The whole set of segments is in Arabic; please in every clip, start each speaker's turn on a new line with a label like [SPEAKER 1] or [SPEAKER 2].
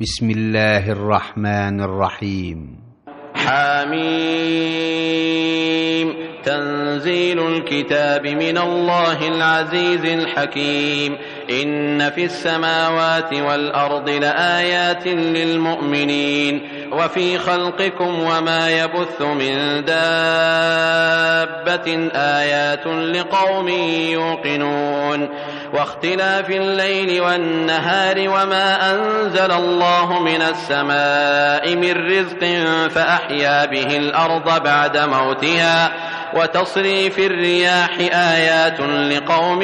[SPEAKER 1] بسم الله الرحمن الرحيم.
[SPEAKER 2] حميم. تنزيل الكتاب من الله العزيز الحكيم. إن في السماوات والأرض لآيات للمؤمنين وفي خلقكم وما يبث من دابة آيات لقوم يوقنون. واختلاف الليل والنهار وما أنزل الله من السماء من رزق فأحيا به الأرض بعد موتها وتصريف الرياح آيات لقوم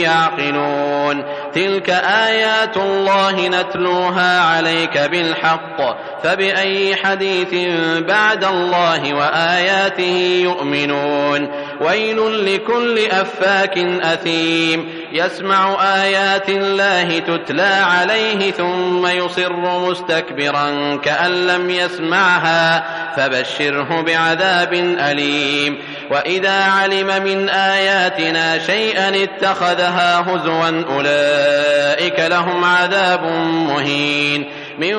[SPEAKER 2] يعقلون. تلك آيات الله نتلوها عليك بالحق فبأي حديث بعد الله وآياته يؤمنون. ويل لكل أفاك أثيم يسمع آيات الله تتلى عليه ثم يصر مستكبرا كأن لم يسمعها فبشره بعذاب أليم. وإذا علم من آياتنا شيئا اتخذها هزوا أولئك لهم عذاب مهين من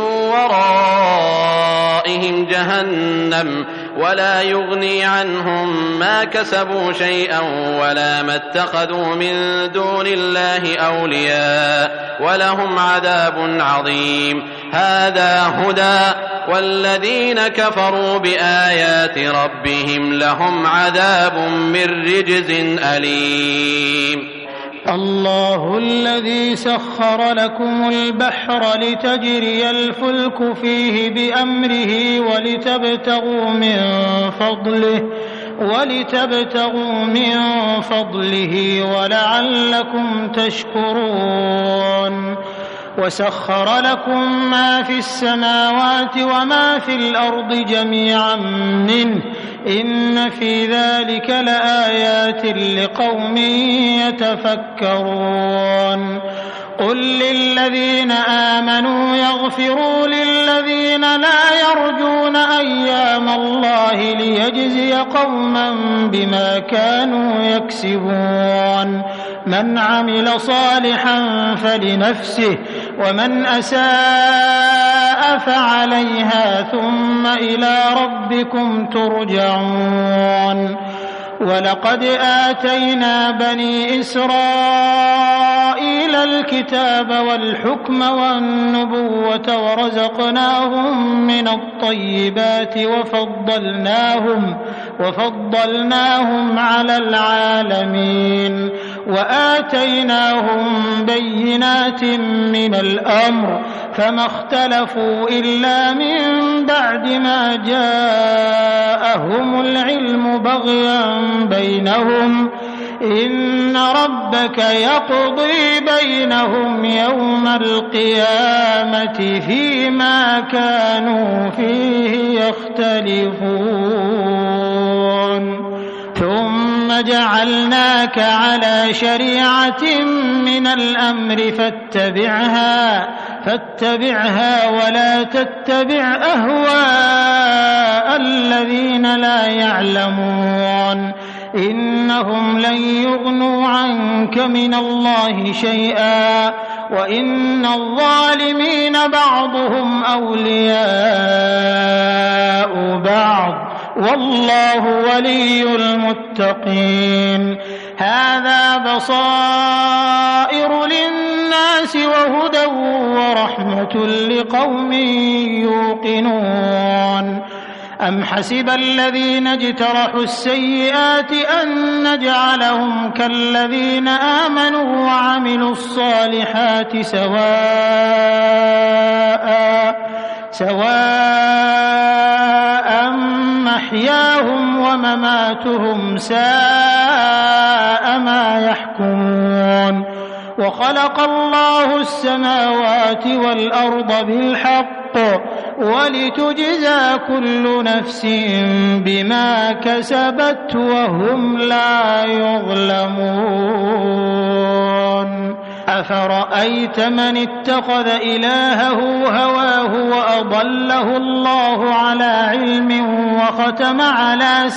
[SPEAKER 2] ورائهم جهنم ولا يغني عنهم ما كسبوا شيئا ولا ما اتخذوا من دون الله أولياء ولهم عذاب عظيم. هذا هدى والذين كفروا بآيات ربهم لهم عذاب من رجز أليم.
[SPEAKER 3] الله الذي سخر لكم البحر لتجري الفلك فيه بأمره ولتبتغوا من فضله ولعلكم تشكرون. وسخر لكم ما في السماوات وما في الأرض جميعا منه إن في ذلك لآيات لقوم يتفكرون. قل للذين آمنوا يغفروا للذين لا يرجون أيام الله ليجزي قوما بما كانوا يكسبون. من عمل صالحا فلنفسه ومن أساء فعليها ثم إلى ربكم ترجعون. ولقد آتينا بني إسرائيل الكتاب والحكم والنبوة ورزقناهم من الطيبات وفضلناهم على العالمين وآتيناهم بينات من الأمر فما اختلفوا إلا من بعد ما جاءهم العلم بغيا بينهم إن ربك يقضي بينهم يوم القيامة فيما كانوا فيه يختلفون. ثم جعلناك على شريعة من الأمر فاتبعها ولا تتبع أهواء الذين لا يعلمون إنهم لن يغنوا عنك من الله شيئا وإن الظالمين بعضهم أولياء بعض والله ولي المتقين. هذا بصائر للناس وهدى ورحمة لقوم يوقنون. أم حسب الذين اجترحوا السيئات أن نجعلهم كالذين آمنوا وعملوا الصالحات سواء محياهم ومماتهم ساء ما يحكمون. وخلق الله السماوات والأرض بالحق ولتجزى كل نفس بما كسبت وهم لا يظلمون. أفرأيت من اتخذ إلهه هواه وأضله الله على علم وختم على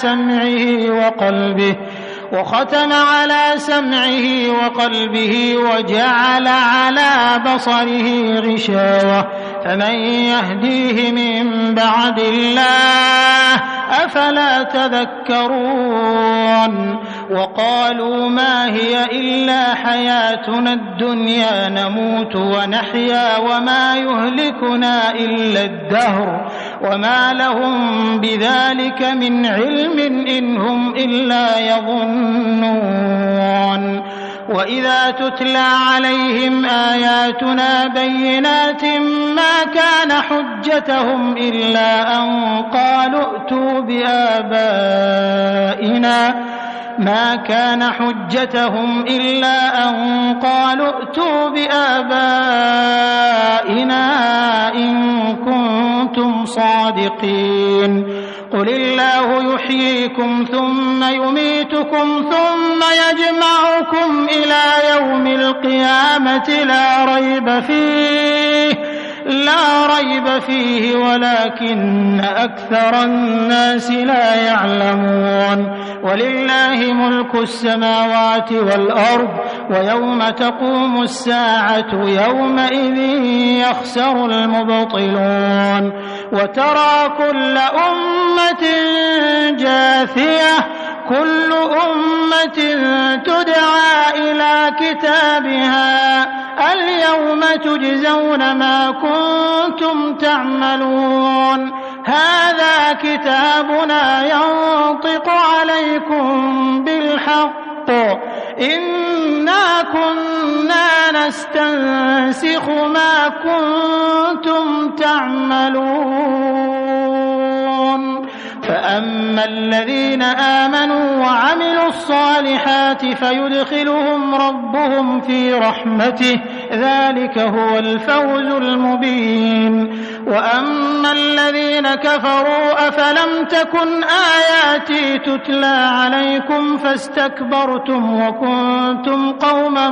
[SPEAKER 3] سمعه وقلبه وجعل على بصره غشاوة فمن يهديه من بعد الله أفلا تذكرون وقالوا ما هي إلا حياتنا الدنيا نموت ونحيا وما يهلكنا إلا الدهر وما لهم بذلك من علم إن هم إلا يظنون وإذا تتلى عليهم آياتنا بينات ما كان حجتهم إلا أن قالوا ائتوا بآبائنا إن كنتم صادقين قل الله يحييكم ثم يميتكم ثم يجمعكم إلى يوم القيامة لا ريب فيه ولكن أكثر الناس لا يعلمون ولله ملك السماوات والأرض ويوم تقوم الساعة يومئذ يخسر المبطلون وترى كل أمة جاثية كل أمة تدعى إلى كتابها اليوم تجزون ما كنتم تعملون هذا كتابنا ينطق عليكم بالحق إنا كنا نستنسخ ما كنتم تعملون فأما الذين آمنوا وعملوا الصالحات فيدخلهم ربهم في رحمته ذلك هو الفوز المبين وأما الذين كفروا أفلم تكن آياتي تتلى عليكم فاستكبرتم وكنتم قوما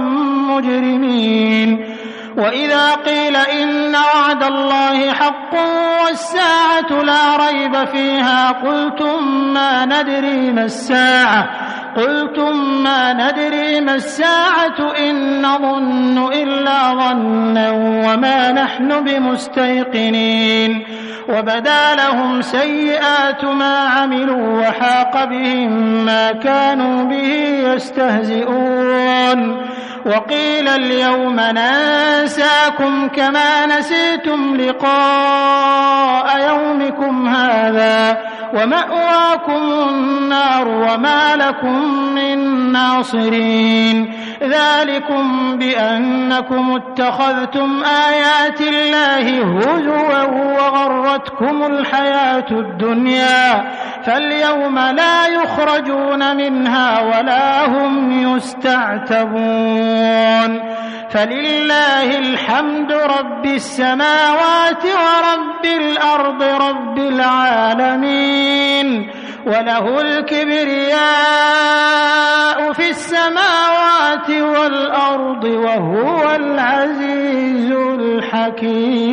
[SPEAKER 3] مجرمين وإذا قيل إن وعد الله حق والساعة لا ريب فيها قلتم ما ندري ما الساعة إن نظن إلا ظنا وما نحن بمستيقنين وبدا لهم سيئات ما عملوا وحاق بهم ما كانوا به يستهزئون وقيل اليوم ننساكم كما نسيتم لقاء يومكم هذا ومأواكم النار وما لكم من ناصرين ذلكم بأنكم اتخذتم آيات الله هزوا وغرتكم الحياة الدنيا فاليوم لا يخرجون منها ولا هم يستعتبون فلله الحمد رب السماوات ورب الأرض رب العالمين وله الكبرياء في السماوات والأرض وهو العزيز الحكيم